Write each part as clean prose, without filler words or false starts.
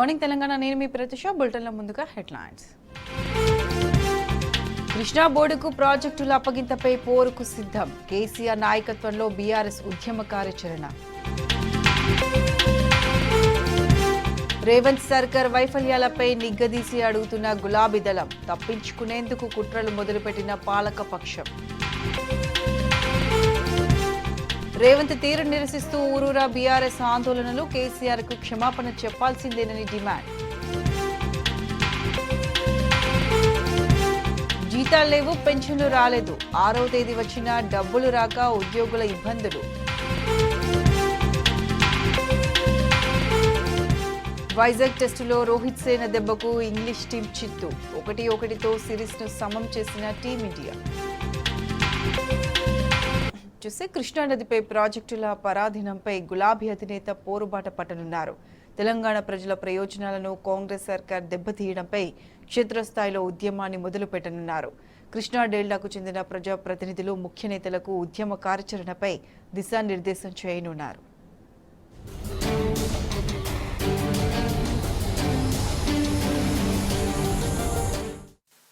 Morning Telangana. నేను మీ ప్రతిష. బులెటిన్ల ముందుగా headlines. Krishna బోర్డుకు ప్రాజెక్టుల అప్పగింతపై పోరుకు సిద్ధం. కేసీఆర్ నాయకత్వంలో బీఆర్ఎస్ ఉద్యమ కార్యాచరణ. రేవంత్ సర్కార్ వైఫల్యాలపై నిగ్గదీసి అడుగుతున్న గులాబీ దళం. తప్పించుకునేందుకు కుట్రలు మొదలుపెట్టిన పాలకపక్షం. రేవంత్ తీరు నిరసిస్తూ ఊరూరా బీఆర్ఎస్ ఆందోళనలు. కేసీఆర్ కు క్షమాపణ చెప్పాల్సిందేనని డిమాండ్. జీతాలు లేవు, పెన్షన్లు రాలేదు. 6వ తేదీ వచ్చినా డబ్బులు రాక ఉద్యోగుల ఇబ్బందులు. వైజాగ్ టెస్టులో రోహిత్ సేన దెబ్బకు ఇంగ్లీష్ టీం చిత్తు. 1-1తో సిరీస్ ను సమం చేసిన టీమిండియా. చూస్తే కృష్ణానదిపై ప్రాజెక్టుల పరాధీనంపై గులాబీ అధినేత పోరుబాట పట్టనున్నారు. తెలంగాణ ప్రజల ప్రయోజనాలను కాంగ్రెస్ సర్కార్ దెబ్బతీయడంపై క్షేత్రస్థాయిలో ఉద్యమాన్ని మొదలుపెట్టనున్నారు. కృష్ణా డెల్టాకు చెందిన ప్రజాప్రతినిధులు ముఖ్య నేతలకు ఉద్యమ కార్యాచరణపై దిశానిర్దేశం చేయనున్నారు.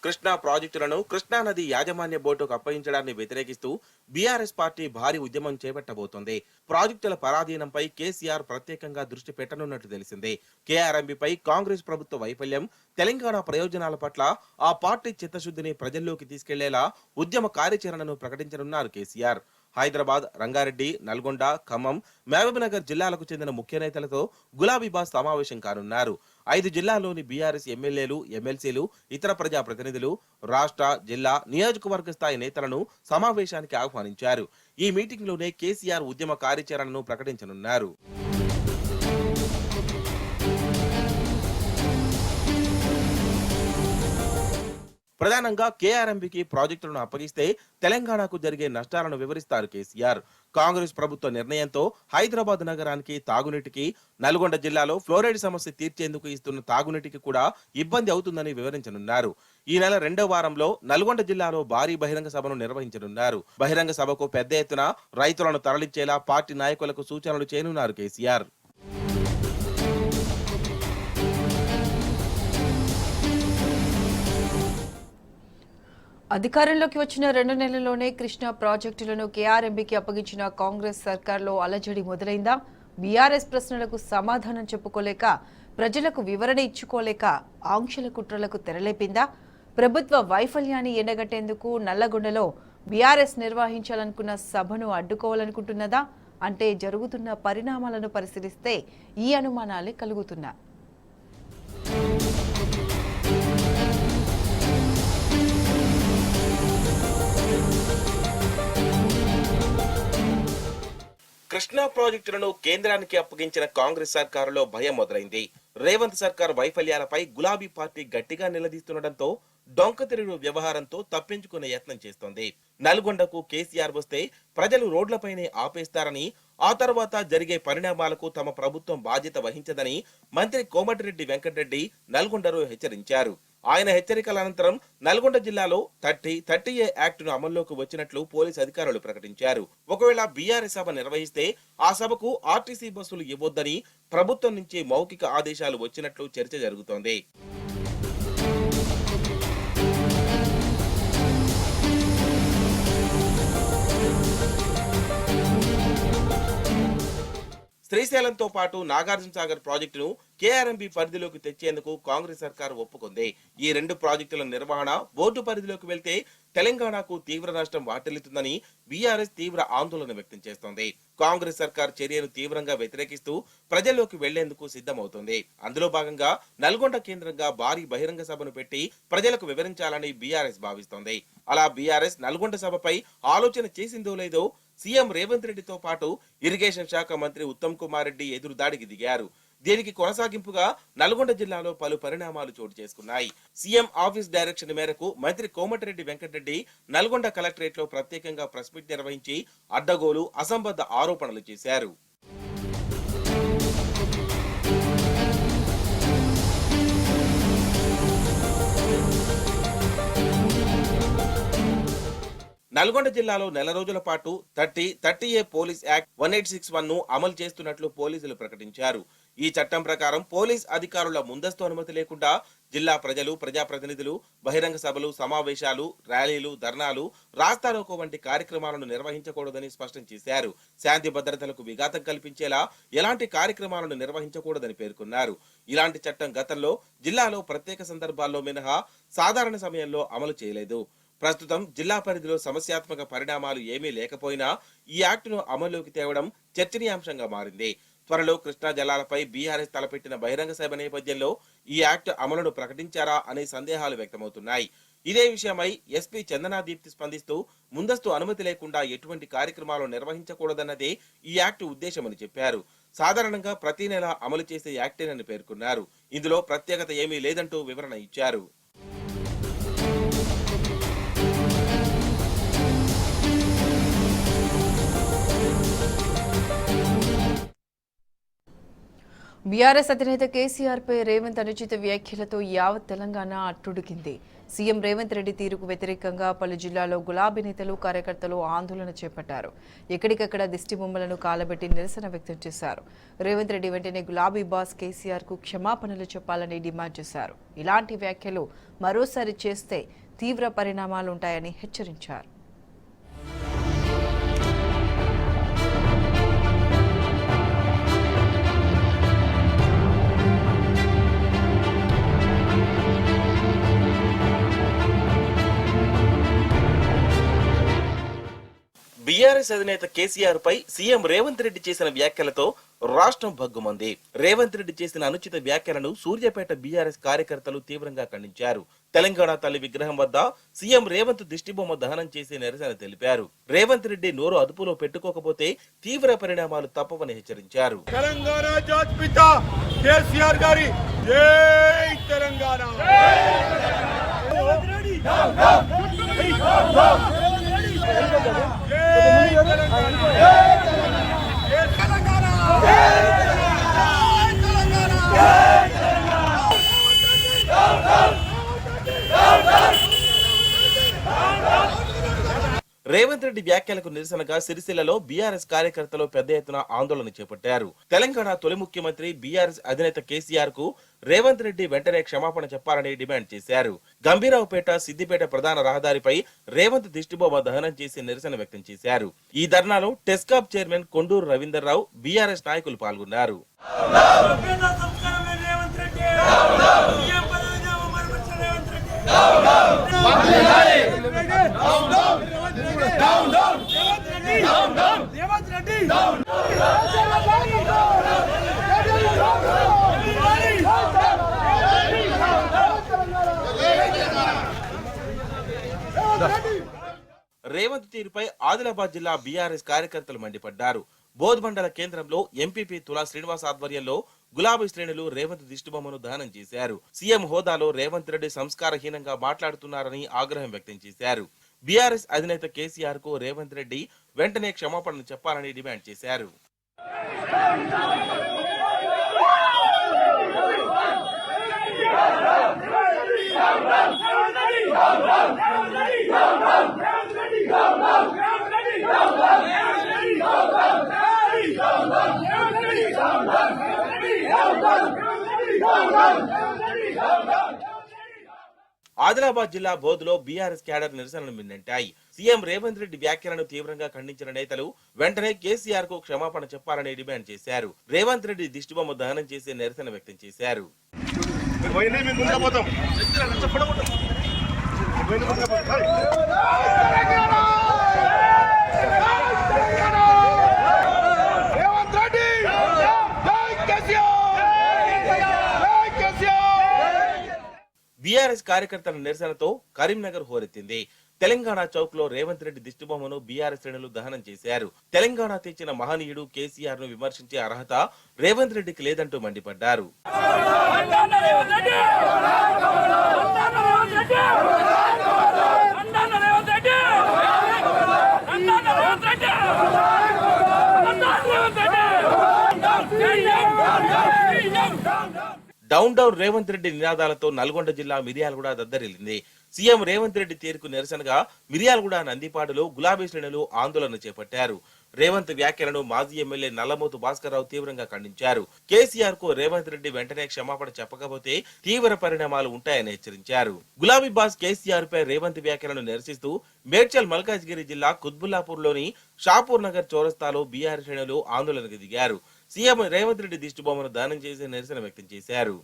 కృష్ణా ప్రాజెక్టులను కృష్ణానది యాజమాన్య బోర్డుకు అప్పగించడాన్ని వ్యతిరేకిస్తూ బీఆర్ఎస్ పార్టీ భారీ ఉద్యమం చేపట్టబోతోంది. ప్రాజెక్టుల పరాధీనంపై కేసీఆర్ ప్రత్యేకంగా దృష్టి పెట్టనున్నట్లు తెలిసిందే. కేఆర్ఎంబీపై కాంగ్రెస్ ప్రభుత్వ వైఫల్యం, తెలంగాణ ప్రయోజనాల పట్ల ఆ పార్టీ చిత్తశుద్ధిని ప్రజల్లోకి తీసుకెళ్లేలా ఉద్యమ కార్యాచరణను ప్రకటించనున్నారు కేసీఆర్. హైదరాబాద్, రంగారెడ్డి, నల్గొండ, ఖమ్మం, మహబూబ్నగర్ జిల్లాలకు చెందిన ముఖ్య నేతలతో గులాబీ బాస్ సమావేశం కానున్నారు. 5 జిల్లాల్లోని బీఆర్ఎస్ ఎమ్మెల్యేలు, ఎమ్మెల్సీలు, ఇతర ప్రజాప్రతినిధులు, రాష్ట్ర, జిల్లా, నియోజకవర్గ స్థాయి నేతలను సమావేశానికి ఆహ్వానించారు. ఈ మీటింగ్లోనే కేసీఆర్ ఉద్యమ కార్యాచరణను ప్రకటించనున్నారు. ప్రధానంగా కేఆర్ఎంబీకి ప్రాజెక్టులను అప్పగిస్తే తెలంగాణకు జరిగే నష్టాలను వివరిస్తారు కేసీఆర్. కాంగ్రెస్ ప్రభుత్వ నిర్ణయంతో హైదరాబాద్ నగరానికి తాగునీటికి, నల్గొండ జిల్లాలో ఫ్లోరైడ్ సమస్య తీర్చేందుకు ఇస్తున్న తాగునీటికి కూడా ఇబ్బంది అవుతుందని వివరించనున్నారు. ఈ నెల 2వ వారంలో నల్గొండ జిల్లాలో భారీ బహిరంగ సభను నిర్వహించనున్నారు. బహిరంగ సభకు పెద్ద ఎత్తున రైతులను తరలించేలా పార్టీ నాయకులకు సూచనలు చేయనున్నారు కేసీఆర్. అధికారంలోకి వచ్చిన 2 నెలల్లోనే కృష్ణా ప్రాజెక్టులను కేఆర్ఎంబీకి అప్పగించిన కాంగ్రెస్ సర్కార్లో అలజడి మొదలైందా? బీఆర్ఎస్ ప్రశ్నలకు సమాధానం చెప్పుకోలేక, ప్రజలకు వివరణ ఇచ్చుకోలేక ఆంక్షల కుట్రలకు తెరలేపిందా? ప్రభుత్వ వైఫల్యాన్ని ఎండగట్టేందుకు నల్లగొండలో బీఆర్ఎస్ నిర్వహించాలనుకున్న సభను అడ్డుకోవాలనుకుంటున్నదా? అంటే జరుగుతున్న పరిణామాలను పరిశీలిస్తే ఈ అనుమానాలే కలుగుతున్నా. కృష్ణా ప్రాజెక్టులను కేంద్రానికి అప్పగించిన కాంగ్రెస్ సర్కారులో భయం మొదలైంది. రేవంత్ సర్కార్ వైఫల్యాలపై గులాబీ పార్టీ గట్టిగా నిలదీస్తుండటంతో డొంకతిరుగు వ్యవహారంతో తప్పించుకునే యత్నం చేస్తోంది. నల్గొండకు కేసీఆర్ వస్తే ప్రజలు రోడ్లపైనే ఆపేస్తారని, ఆ తర్వాత జరిగే పరిణామాలకు తమ ప్రభుత్వం బాధ్యత వహించదని మంత్రి కోమటిరెడ్డి వెంకటరెడ్డి నల్గొండలో హెచ్చరించారు. ఆయన హెచ్చరికల అనంతరం నల్గొండ జిల్లాలో 30A యాక్టును అమల్లోకి వచ్చినట్లు పోలీసు అధికారులు ప్రకటించారు. ఒకవేళ బీఆర్ఎస్ సభ నిర్వహిస్తే ఆ సభకు ఆర్టీసీ బస్సులు ఇవ్వొద్దని ప్రభుత్వం నుంచి మౌఖిక ఆదేశాలు వచ్చినట్లు చర్చ జరుగుతోంది. శ్రీశైలంతో పాటు నాగార్జున సాగర్ ప్రాజెక్టును కేఆర్ఎంబీ పరిధిలోకి తెచ్చేందుకు కాంగ్రెస్ సర్కార్ ఒప్పుకుంది. ఈ 2 ప్రాజెక్టుల నిర్వహణ బోర్డు పరిధిలోకి వెళ్తే తెలంగాణకు తీవ్ర నష్టం వాటిల్లుతుందని బీఆర్ఎస్ తీవ్ర ఆందోళన వ్యక్తం చేస్తోంది. కాంగ్రెస్ సర్కార్ చర్యను తీవ్రంగా వ్యతిరేకిస్తూ ప్రజల్లోకి వెళ్లేందుకు సిద్ధమవుతోంది. అందులో భాగంగా నల్గొండ కేంద్రంగా భారీ బహిరంగ సభను పెట్టి ప్రజలకు వివరించాలని బీఆర్ఎస్ భావిస్తోంది. అలా బీఆర్ఎస్ నల్గొండ సభపై ఆలోచన చేసిందో లేదో సీఎం రేవంత్ రెడ్డితో పాటు ఇరిగేషన్ శాఖ మంత్రి ఉత్తమ్ కుమార్ రెడ్డి ఎదురుదాడికి దిగారు. దీనికి కొనసాగింపుగా నల్గొండ జిల్లాలో పలు పరిణామాలు చోటు చేసుకున్నాయి. సీఎం ఆఫీస్ డైరెక్షన్ మేరకు మంత్రి కోమటిరెడ్డి వెంకటరెడ్డి నల్గొండ కలెక్టరేట్ లో ప్రత్యేకంగా ప్రెస్ మీట్ నిర్వహించి అడ్డగోలు, అసంబద్ధ ఆరోపణలు చేశారు. నల్గొండ జిల్లాలో నెల రోజుల పాటు 30A పోలీస్ యాక్ట్ 1861 ను అమలు చేస్తున్నట్లు పోలీసులు ప్రకటించారు. ఈ చట్టం ప్రకారం పోలీస్ అధికారుల ముందస్తు అనుమతి లేకుండా జిల్లా ప్రజలు, ప్రజాప్రతినిధులు బహిరంగ సభలు, సమావేశాలు, ర్యాలీలు, ధర్నాలు, రాస్తారోకో వంటి కార్యక్రమాలను నిర్వహించకూడదని స్పష్టం చేశారు. శాంతి భద్రతలకు విఘాతం కల్పించేలా ఎలాంటి కార్యక్రమాలను నిర్వహించకూడదని పేర్కొన్నారు. ఇలాంటి చట్టం గతంలో జిల్లాలో ప్రత్యేక సందర్భాల్లో మినహా సాధారణ సమయంలో అమలు చేయలేదు. ప్రస్తుతం జిల్లా పరిధిలో సమస్యాత్మక పరిణామాలు ఏమీ లేకపోయినా ఈ యాక్టును అమల్లోకి తేవడం చర్చనీయాంశంగా మారింది. త్వరలో కృష్ణా జలాలపై బీఆర్ఎస్ తలపెట్టిన బహిరంగ సభ నేపథ్యంలో ఈ యాక్ట్ అమలును ప్రకటించారా అనే సందేహాలు వ్యక్తమవుతున్నాయి. ఇదే విషయమై ఎస్పీ చందనా దీప్తి స్పందిస్తూ ముందస్తు అనుమతి లేకుండా ఎటువంటి కార్యక్రమాలు నిర్వహించకూడదన్నదే ఈ యాక్ట్ ఉద్దేశమని చెప్పారు. సాధారణంగా ప్రతి నెల అమలు చేసే యాక్టేనని పేర్కొన్నారు. ఇందులో ప్రత్యేకత ఏమీ లేదంటూ వివరణ ఇచ్చారు. బీఆర్ఎస్ అధినేత కేసీఆర్ పై రేవంత్ అనుచిత వ్యాఖ్యలతో యావత్ తెలంగాణ అట్టుడికింది. సీఎం రేవంత్ రెడ్డి తీరుకు వ్యతిరేకంగా పలు జిల్లాల్లో గులాబీ నేతలు, కార్యకర్తలు ఆందోళన చేపట్టారు. ఎక్కడికక్కడ దిష్టి బొమ్మలను కాలబెట్టి నిరసన వ్యక్తం చేశారు. రేవంత్ రెడ్డి వెంటనే గులాబీ బాస్ కేసీఆర్ కు క్షమాపణలు చెప్పాలని డిమాండ్ చేశారు. ఇలాంటి వ్యాఖ్యలు మరోసారి చేస్తే తీవ్ర పరిణామాలుంటాయని హెచ్చరించారు. బీఆర్ఎస్ అధినేత కేసీఆర్ పై సీఎం రేవంత్ రెడ్డి చేసిన వ్యాఖ్యలతో రాష్ట్రం భగ్గుమంది. రేవంత్ రెడ్డి చేసిన అనుచిత వ్యాఖ్యలను సూర్యాపేట బీఆర్ఎస్ కార్యకర్తలు తీవ్రంగా ఖండించారు. తెలంగాణ తల్లి విగ్రహం వద్ద సీఎం రేవంత్ దిష్టిబొమ్మ దహనం చేసి నిరసన తెలిపారు. రేవంత్ రెడ్డి నోరు అదుపులో పెట్టుకోకపోతే తీవ్ర పరిణామాలు తప్పవని హెచ్చరించారు. తెలంగాణ జాతిపిత కేసీఆర్ గారి జై తెలంగాణ. రేవంత్ రెడ్డి వ్యాఖ్యలకు నిరసనగా సిరిసిల్లలో బీఆర్ఎస్ కార్యకర్తలు పెద్ద ఎత్తున ఆందోళన చేపట్టారు. తెలంగాణ తొలి ముఖ్యమంత్రి బీఆర్ఎస్ అధినేత కేసీఆర్ కు రేవంత్ రెడ్డి వెంటనే క్షమాపణ చెప్పాలని డిమాండ్ చేశారు. గంభీరావుపేట, సిద్దిపేట ప్రధాన రహదారిపై రేవంత్ దిష్టిబొమ్మ దహనం చేసి నిరసన వ్యక్తం చేశారు. ఈ ధర్నాలో టెస్కాప్ చైర్మన్ కొండూరు రవీందర్ రావు, బీఆర్ఎస్ నాయకులు పాల్గొన్నారు. రేవంత్ తీరుపై ఆదిలాబాద్ జిల్లా బీఆర్ఎస్ కార్యకర్తలు మండిపడ్డారు. బోధ్ మండల కేంద్రంలో ఎంపీపీ తులా శ్రీనివాస్ ఆధ్వర్యంలో గులాబీ శ్రేణులు రేవంత్ దిష్టిబొమ్మను దహనం చేశారు. సీఎం హోదాలో రేవంత్ రెడ్డి సంస్కారహీనంగా మాట్లాడుతున్నారని ఆగ్రహం వ్యక్తం చేశారు. బీఆర్ఎస్ అధినేత కేసీఆర్ కు రేవంత్ రెడ్డి వెంటనే క్షమాపణలు చెప్పాలని డిమాండ్ చేశారు. ఆదిలాబాద్ జిల్లా బోధ్ బీఆర్ఎస్ క్యాడర్ నిరసనలు మిన్నెంటాయి. సీఎం రేవంత్ రెడ్డి వ్యాఖ్యలను తీవ్రంగా ఖండించిన నేతలు వెంటనే కేసీఆర్ కు క్షమాపణ చెప్పాలని డిమాండ్ చేశారు. రేవంత్ రెడ్డి దిష్టిబొమ్మ దహనం చేసి నిరసన వ్యక్తం చేశారు. బీఆర్ఎస్ కార్యకర్తల నిరసనతో కరీంనగర్ హోరెత్తింది. తెలంగాణ చౌక్ లో రేవంత్ రెడ్డి దిష్టిబొమ్మను బీఆర్ఎస్ శ్రేణులు దహనం చేశారు. తెలంగాణ తెచ్చిన మహనీయుడు కేసీఆర్ ను విమర్శించే అర్హత రేవంత్ రెడ్డికి లేదంటూ మండిపడ్డారు. డౌన్ డౌన్ రేవంత్ రెడ్డి నినాదాలతో నల్గొండ జిల్లా మిర్యాలగూడ దద్దరిల్లింది. సీఎం రేవంత్ రెడ్డి తీరుకు నిరసనగా మిర్యాలగూడ, నందిపాడులో గులాబీ శ్రేణులు ఆందోళన చేపట్టారు. రేవంత్ వ్యాఖ్యలను మాజీ ఎమ్మెల్యే నల్లమోతు భాస్కర్రావు తీవ్రంగా ఖండించారు. కేసీఆర్ కు రేవంత్ రెడ్డి వెంటనే క్షమాపణ చెప్పకపోతే తీవ్ర పరిణామాలు ఉంటాయని హెచ్చరించారు. గులాబీ బాస్ కేసీఆర్ పై రేవంత్ వ్యాఖ్యలను నిరసిస్తూ మేడ్చల్ మల్కాజ్గిరి జిల్లా కుత్బుల్లాపూర్ లోని షాపూర్ నగర్ చౌరస్తాలో బీఆర్ శ్రేణులు ఆందోళనకు దిగారు. సీఎం రేవంత్ రెడ్డి దిష్టిబొమ్మను దానం చేసి నిరసన వ్యక్తం చేశారు.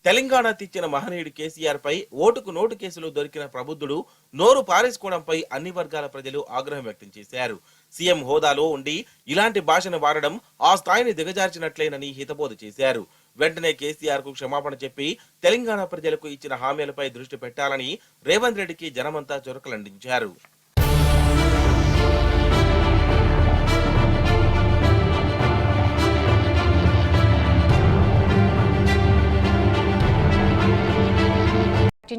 తెలంగాణ తెచ్చిన మహనీయుడు కేసీఆర్ పై ఓటుకు నోటు కేసులో దొరికిన ప్రబుద్ధుడు నోరు పారేసుకోవడంపై అన్ని వర్గాల ప్రజలు ఆగ్రహం వ్యక్తం చేశారు. సీఎం హోదాలో ఉండి ఇలాంటి భాషను వాడడం ఆ స్థాయిని దిగజార్చినట్లేనని హితబోధ చేశారు. వెంటనే కేసీఆర్ కు క్షమాపణ చెప్పి తెలంగాణ ప్రజలకు ఇచ్చిన హామీలపై దృష్టి పెట్టాలని రేవంత్ రెడ్డికి జనమంతా చురకలందించారు.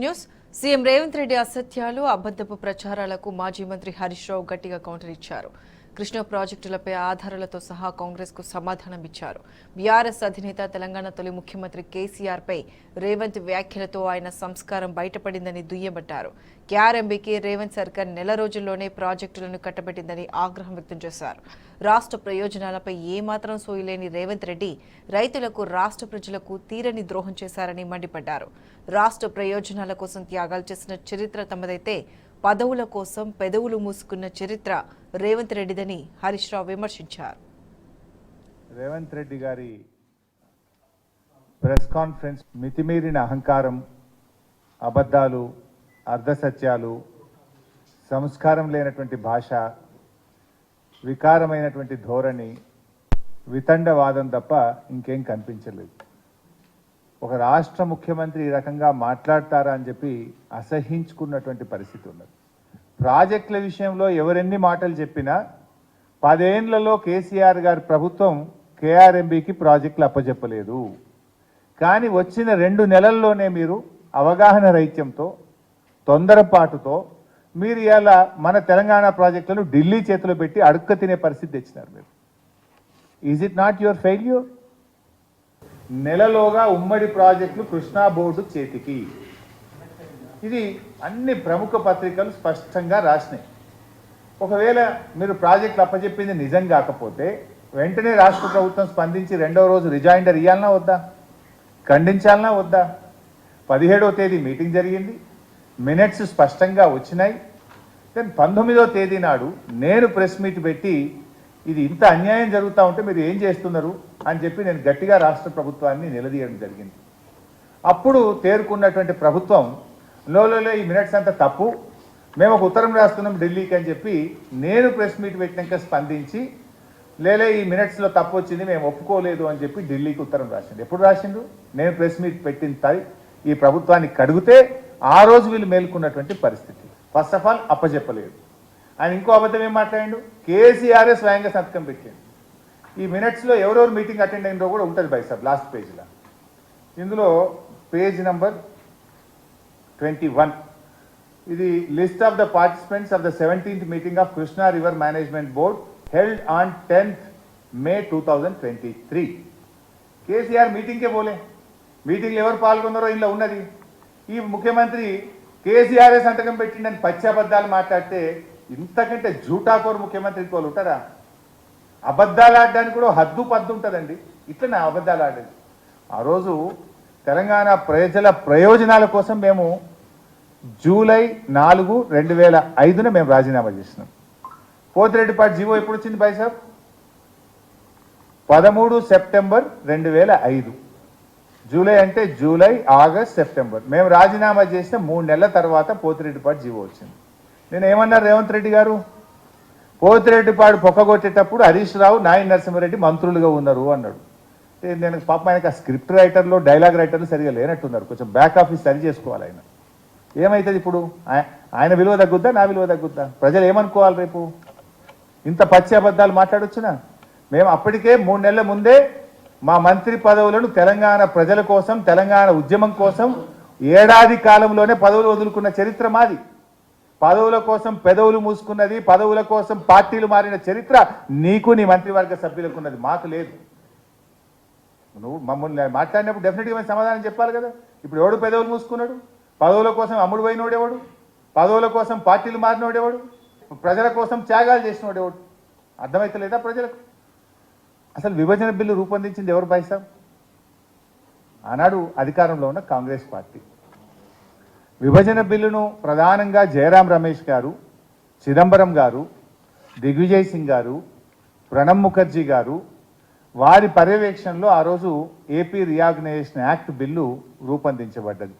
న్యూస్ సీఎం రేవంత్ రెడ్డి అసత్యాలు, అబద్ధపు ప్రచారాలకు మాజీ మంత్రి హరీష్ రావు గట్టిగా కౌంటర్ ఇచ్చారు. కృష్ణా ప్రాజెక్టులపై ఆధారాలతో సహా కాంగ్రెస్ కు సమాధానం ఇచ్చారు. బీఆర్ఎస్ అధినేత, తెలంగాణ తొలి ముఖ్యమంత్రి కేసీఆర్ పై రేవంత్ వ్యాఖ్యలతో ఆయన సంస్కారం బయటపడిందని దుయ్యబట్టారు. కేఆర్ఎంబీకి రేవంత్ సర్కార్ నెల రోజుల్లోనే ప్రాజెక్టులను కట్టబెట్టిందని ఆగ్రహం వ్యక్తం చేశారు. రాష్ట్ర ప్రయోజనాలపై ఏమాత్రం సోయలేని రేవంత్ రెడ్డి రైతులకు, రాష్ట్ర ప్రజలకు తీరని ద్రోహం చేశారని మండిపడ్డారు. రాష్ట్ర ప్రయోజనాల కోసం త్యాగాలు చేసిన చరిత్ర తమదైతే పదవుల కోసం పెదవులు మూసుకున్న చరిత్ర రేవంత్ రెడ్డిదని హరీష్ రావు విమర్శించారు. రేవంత్ రెడ్డి గారి ప్రెస్ కాన్ఫరెన్స్ మితిమీరిన అహంకారం, అబద్ధాలు, అర్ధసత్యాలు, సంస్కారం లేనటువంటి భాష, వికారమైనటువంటి ధోరణి, వితండవాదం తప్ప ఇంకేం కనిపించలేదు. ఒక రాష్ట్ర ముఖ్యమంత్రి ఈ రకంగా మాట్లాడతారా అని చెప్పి అసహించుకున్నటువంటి పరిస్థితి ఉన్నది. ప్రాజెక్టుల విషయంలో ఎవరెన్ని మాటలు చెప్పినా 10 ఏళ్లలో కేసీఆర్ గారి ప్రభుత్వం కేఆర్ఎంబీకి ప్రాజెక్టులు అప్పచెప్పలేదు. కానీ వచ్చిన 2 నెలల్లోనే మీరు అవగాహన రైత్యంతో, తొందరపాటుతో మీరు ఇలా మన తెలంగాణ ప్రాజెక్టులను ఢిల్లీ చేతిలో పెట్టి అడుక్క తినే పరిస్థితి తెచ్చినారు. మీరు is it not your failure? నెలలోగా ఉమ్మడి ప్రాజెక్టులు కృష్ణా బోర్డు చేతికి, ఇది అన్ని ప్రముఖ పత్రికలు స్పష్టంగా రాసినాయి. ఒకవేళ మీరు ప్రాజెక్టులు అప్పచెప్పింది నిజం కాకపోతే వెంటనే రాష్ట్ర ప్రభుత్వం స్పందించి 2వ రోజు రిజైండర్ ఇవ్వాలన్నా వద్దా, ఖండించాలన్నా వద్దా? 17వ తేదీ మీటింగ్ జరిగింది, మినిట్స్ స్పష్టంగా వచ్చినాయి. దెన్ 19వ తేదీ నాడు నేను ప్రెస్ మీట్ పెట్టి ఇది ఇంత అన్యాయం జరుగుతూ ఉంటే మీరు ఏం చేస్తున్నారు అని చెప్పి నేను గట్టిగా రాష్ట్ర ప్రభుత్వాన్ని నిలదీయడం జరిగింది. అప్పుడు తేరుకున్నటువంటి ప్రభుత్వం లోలో ఈ మినిట్స్ అంతా తప్పు, మేము ఒక ఉత్తరం రాస్తున్నాం ఢిల్లీకి అని చెప్పి నేను ప్రెస్ మీట్ పెట్టినాక స్పందించి లేలే ఈ మినిట్స్లో తప్పు వచ్చింది, మేము ఒప్పుకోలేదు అని చెప్పి ఢిల్లీకి ఉత్తరం రాసిండు. ఎప్పుడు రాసిండు? నేను ప్రెస్ మీట్ పెట్టిన ఈ ప్రభుత్వాన్ని కడిగితే ఆ రోజు వీళ్ళు మేలుకున్నటువంటి పరిస్థితి. ఫస్ట్ ఆఫ్ ఆల్ అప్పచెప్పలేదు. ఆయన ఇంకో అబద్ధం ఏం మాట్లాడిండు? కేసీఆర్ఏ స్వయంగా సంతకం పెట్టాడు. ఈ మినిట్స్లో ఎవరెవరు మీటింగ్ అటెండ్ అయినో కూడా ఉంటుంది బై సార్ లాస్ట్ పేజ్లో. ఇందులో పేజ్ నంబర్ 21 ఇది list of the participants of the 17th meeting of Krishna river management board held on 10th May 2023. KCR మీటింగ్కే పోలే. మీటింగ్లో ఎవరు పాల్గొన్నారో ఇందులో ఉన్నది. ఈ ముఖ్యమంత్రి కేసీఆర్ఏ సంతకం పెట్టిండని పచ్చాబద్దాలు మాట్లాడితే ఇంతకంటే జూటాకోరు ముఖ్యమంత్రి ఇంకోళ్ళు ఉంటారా? అబద్ధాలు ఆడడానికి కూడా హద్దు పద్దు ఉంటుందండి. ఇట్లనే అబద్ధాలు ఆడేది. ఆ రోజు తెలంగాణ ప్రజల ప్రయోజనాల కోసం మేము జూలై 4, 2005 మేము రాజీనామా చేసినాం. పోతిరెడ్డిపాటి జీవో ఎప్పుడు వచ్చింది బాయ్ సాబ్? 13 సెప్టెంబర్ 2005. జూలై అంటే జూలై, ఆగస్ట్, సెప్టెంబర్. మేము రాజీనామా చేసిన 3 నెలల తర్వాత పోతిరెడ్డిపాటి జీవో వచ్చింది. నేను ఏమన్నారు రేవంత్ రెడ్డి గారు? పోతిరెడ్డిపాడు పొక్కగొట్టేటప్పుడు హరీష్ రావు, నాయన నరసింహారెడ్డి మంత్రులుగా ఉన్నారు అన్నాడు. నేను పాప ఆయనకు ఆ స్క్రిప్ట్ రైటర్లు, డైలాగ్ రైటర్లు సరిగా లేనట్టున్నారు. కొంచెం బ్యాక్ ఆఫీస్ సరి చేసుకోవాలి. ఆయన ఏమవుతుంది ఇప్పుడు? ఆయన విలువ తగ్గుద్దా, నా విలువ తగ్గుద్దా? ప్రజలు ఏమనుకోవాలి రేపు? ఇంత పచ్చి అబద్ధాలు మాట్లాడొచ్చునా? మేము అప్పటికే 3 నెలల ముందే మా మంత్రి పదవులను తెలంగాణ ప్రజల కోసం, తెలంగాణ ఉద్యమం కోసం ఏడాది కాలంలోనే పదవులు వదులుకున్న చరిత్ర మాది. పదవుల కోసం పెదవులు మూసుకున్నది, పదవుల కోసం పార్టీలు మారిన చరిత్ర నీకు, నీ మంత్రివర్గ సభ్యులకు ఉన్నది, మాకు లేదు. నువ్వు మమ్మల్ని మాట్లాడినప్పుడు డెఫినెట్గా మేము సమాధానం చెప్పాలి కదా. ఇప్పుడు ఎవడు పెదవులు మూసుకున్నాడు? పదవుల కోసం అమ్ముడు పోయినోడేవాడు, పదవుల కోసం పార్టీలు మారినోడేవాడు, ప్రజల కోసం త్యాగాలు చేసినోడేవాడు? అర్థమవుతలేదా ప్రజలకు? అసలు విభజన బిల్లు రూపొందించింది ఎవరు పైసా? ఆనాడు అధికారంలో ఉన్న కాంగ్రెస్ పార్టీ. విభజన బిల్లును ప్రధానంగా జయరాం రమేష్ గారు, చిదంబరం గారు, దిగ్విజయ్ సింగ్ గారు, ప్రణబ్ ముఖర్జీ గారు వారి పర్యవేక్షణలో ఆ రోజు ఏపీ రీఆర్గనైజేషన్ యాక్ట్ బిల్లు రూపొందించబడ్డది.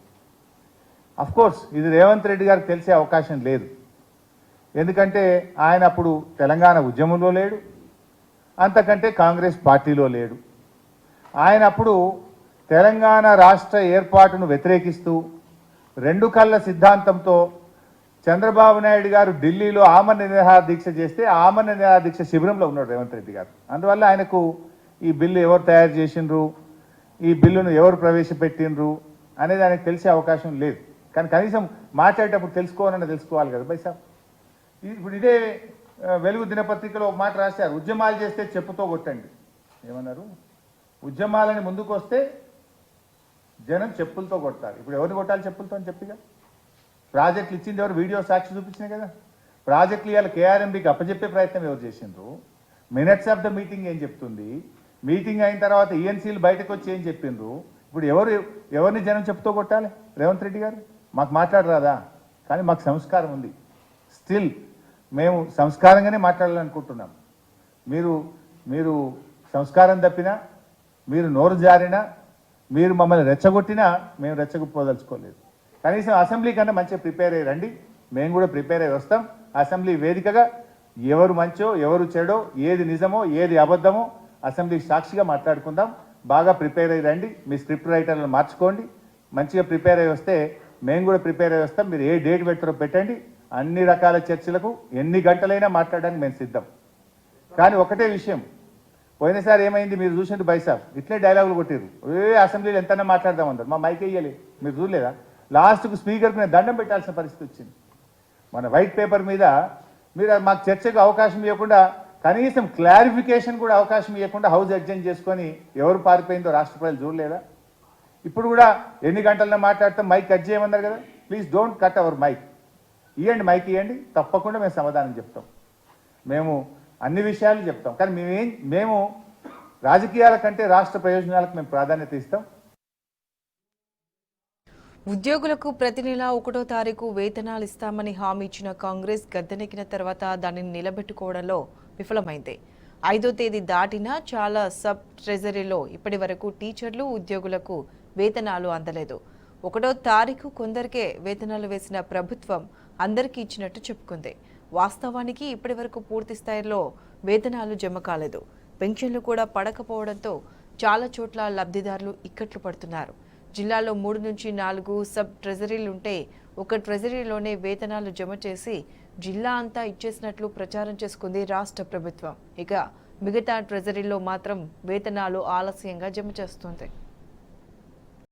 కోర్స్ ఇది రేవంత్ రెడ్డి గారికి తెలిసే అవకాశం లేదు. ఎందుకంటే ఆయన అప్పుడు తెలంగాణ ఉద్యమంలో లేడు, అంతకంటే కాంగ్రెస్ పార్టీలో లేడు. ఆయన అప్పుడు తెలంగాణ రాష్ట్ర ఏర్పాటును వ్యతిరేకిస్తూ రెండు కళ్ళ సిద్ధాంతంతో చంద్రబాబు నాయుడు గారు ఢిల్లీలో ఆమరణ నిరాహార దీక్ష చేస్తే ఆమరణ నిరాహార దీక్ష శిబిరంలో ఉన్నాడు రేవంత్ రెడ్డి గారు. అందువల్ల ఆయనకు ఈ బిల్లు ఎవరు తయారు చేసిండ్రు, ఈ బిల్లును ఎవరు ప్రవేశపెట్టిండ్రు అనేది ఆయనకు తెలిసే అవకాశం లేదు. కానీ కనీసం మాట్లాడేటప్పుడు తెలుసుకోవాలి కదా బైసా. ఇప్పుడు ఇదే వెలుగు దినపత్రికలో ఒక మాట రాశారు, ఉద్యమాలు చేస్తే చెప్పుతో కొట్టండి. ఏమన్నారు? ఉద్యమాలని ముందుకు వస్తే జనం చెప్పులతో కొట్టాలి. ఇప్పుడు ఎవరిని కొట్టాలి చెప్పులతో అని చెప్పిగా? ప్రాజెక్టులు ఇచ్చింది ఎవరు? వీడియో సాక్షి చూపించినాయి కదా. ప్రాజెక్టులు ఇవాళ కేఆర్ఎంబీకి అప్పచెప్పే ప్రయత్నం ఎవరు చేసిండ్రు? మినిట్స్ ఆఫ్ ద మీటింగ్ ఏం చెప్తుంది? మీటింగ్ అయిన తర్వాత ఈఎన్సీలు బయటకు వచ్చి ఏం చెప్పిండ్రు? ఇప్పుడు ఎవరిని జనం చెప్పుతో కొట్టాలి? రేవంత్ రెడ్డి గారు మాకు మాట్లాడరాదా? కానీ మాకు సంస్కారం ఉంది. స్టిల్ మేము సంస్కారంగానే మాట్లాడాలనుకుంటున్నాం. మీరు సంస్కారం తప్పినా, మీరు నోరు జారినా, మీరు మమ్మల్ని రెచ్చగొట్టినా మేము రెచ్చగొట్టుకోదలుచుకోలేదు. కనీసం అసెంబ్లీ కన్నా మంచిగా ప్రిపేర్ అయ్యి రండి, మేము కూడా ప్రిపేర్ అయ్యి వస్తాం. అసెంబ్లీ వేదికగా ఎవరు మంచో ఎవరు చెడో, ఏది నిజమో ఏది అబద్ధమో అసెంబ్లీ సాక్షిగా మాట్లాడుకుందాం. బాగా ప్రిపేర్ అయ్యి రండి, మీ స్క్రిప్ట్ రైటర్లను మార్చుకోండి. మంచిగా ప్రిపేర్ అయ్యి వస్తే మేము కూడా ప్రిపేర్ అయ్యి వస్తాం. మీరు ఏ డేట్ పెడతారో పెట్టండి. అన్ని రకాల చర్చలకు ఎన్ని గంటలైనా మాట్లాడడానికి మేము సిద్ధం. కానీ ఒకటే విషయం, పోయినసారి ఏమైంది మీరు చూసింది బైసాబ్, ఇట్లే డైలాగులు కొట్టారు. అసెంబ్లీలో ఎంతైనా మాట్లాడదామన్నారు, మా మైక్ వేయాలి, మీరు చూడలేదా? లాస్ట్కు స్పీకర్కి నేను దండం పెట్టాల్సిన పరిస్థితి వచ్చింది. మన వైట్ పేపర్ మీద మీరు మాకు చర్చకు అవకాశం ఇవ్వకుండా, కనీసం క్లారిఫికేషన్ కూడా అవకాశం ఇవ్వకుండా హౌస్ అడ్జెంట్ చేసుకొని ఎవరు పారిపోయిందో రాష్ట్ర ప్రజలు చూడలేదా? ఇప్పుడు కూడా ఎన్ని గంటల్లో మాట్లాడతాం, మైక్ కట్ చేయమన్నారు కదా. Please don't cut our mic. ఇవ్వండి, మైక్ ఇవ్వండి, తప్పకుండా మేము సమాధానం చెప్తాం. మేము అన్ని విషయాలు చెప్తాం. కానీ మేము రాజకీయాల కంటే రాష్ట్ర ప్రయోజనాలకు మేము ప్రాధాన్యత ఇస్తాం. ఉద్యోగులకు ప్రతి నెల 1వ తారీఖు వేతనాలు ఇస్తామని హామీ ఇచ్చిన కాంగ్రెస్ గద్దెనెక్కిన తర్వాత దానిని నిలబెట్టుకోవడంలో విఫలమైంది. 5వ తేదీ దాటినా చాలా సబ్ ట్రెజరీలో ఇప్పటి వరకు టీచర్లు, ఉద్యోగులకు వేతనాలు అందలేదు. 1వ తారీఖు కొందరికే వేతనాలు వేసిన ప్రభుత్వం అందరికీ ఇచ్చినట్టు చెప్పుకుంది. వాస్తవానికి ఇప్పటి వరకు పూర్తి స్థాయిలో వేతనాలు జమ కాలేదు. పెన్షన్లు కూడా పడకపోవడంతో చాలా చోట్ల లబ్ధిదారులు ఇక్కట్లు పడుతున్నారు. జిల్లాలో 3 నుంచి 4 సబ్ ట్రెజరీలుంటే ఒక ట్రెజరీలోనే వేతనాలు జమ చేసి జిల్లా అంతా ఇచ్చేసినట్లు ప్రచారం చేసుకుంది రాష్ట్ర ప్రభుత్వం. ఇక మిగతా ట్రెజరీలో మాత్రం వేతనాలు ఆలస్యంగా జమ చేస్తుంది.